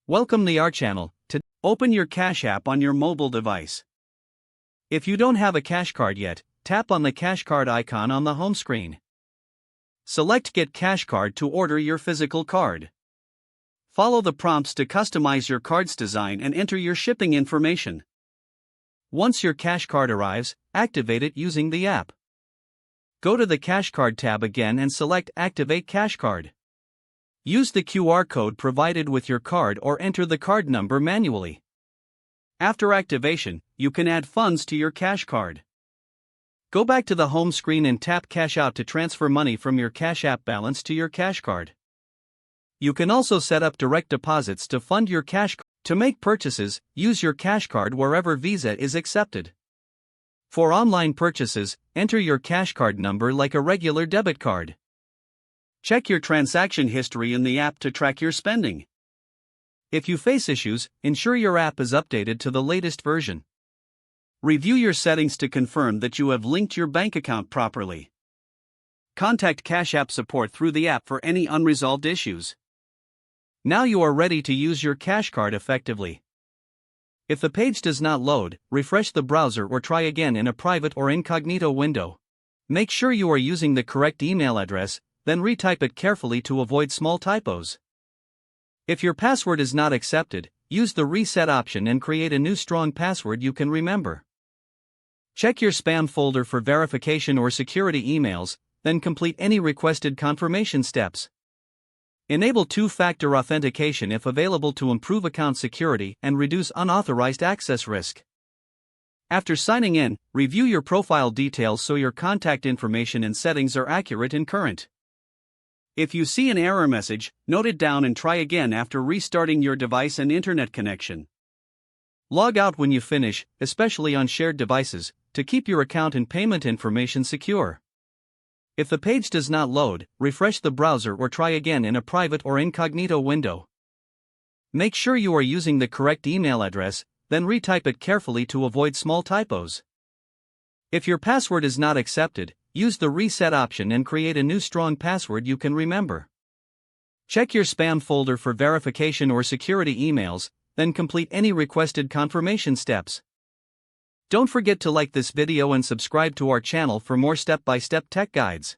Welcome to our channel. To open your Cash App on your mobile device. If you don't have a Cash Card yet, tap on the Cash Card icon on the home screen. Select Get Cash Card to order your physical card. Follow the prompts to customize your card's design and enter your shipping information. Once your Cash Card arrives, activate it using the app. Go to the Cash Card tab again and select Activate Cash Card. Use the QR code provided with your card or enter the card number manually. After activation, you can add funds to your Cash Card. Go back to the home screen and tap Cash Out to transfer money from your Cash App balance to your Cash Card. You can also set up direct deposits to fund your Cash Card. To make purchases, use your Cash Card wherever Visa is accepted. For online purchases, enter your Cash Card number like a regular debit card. Check your transaction history in the app to track your spending. If you face issues, ensure your app is updated to the latest version. Review your settings to confirm that you have linked your bank account properly. Contact Cash App support through the app for any unresolved issues. Now you are ready to use your Cash Card effectively. If the page does not load, refresh the browser or try again in a private or incognito window. Make sure you are using the correct email address, then retype it carefully to avoid small typos. If your password is not accepted, use the reset option and create a new strong password you can remember. Check your spam folder for verification or security emails, then complete any requested confirmation steps. Enable two-factor authentication if available to improve account security and reduce unauthorized access risk. After signing in, review your profile details so your contact information and settings are accurate and current. If you see an error message, note it down and try again after restarting your device and internet connection. Log out when you finish, especially on shared devices, to keep your account and payment information secure. If the page does not load, refresh the browser or try again in a private or incognito window. Make sure you are using the correct email address, then retype it carefully to avoid small typos. If your password is not accepted, use the reset option and create a new strong password you can remember. Check your spam folder for verification or security emails, then complete any requested confirmation steps. Don't forget to like this video and subscribe to our channel for more step-by-step tech guides.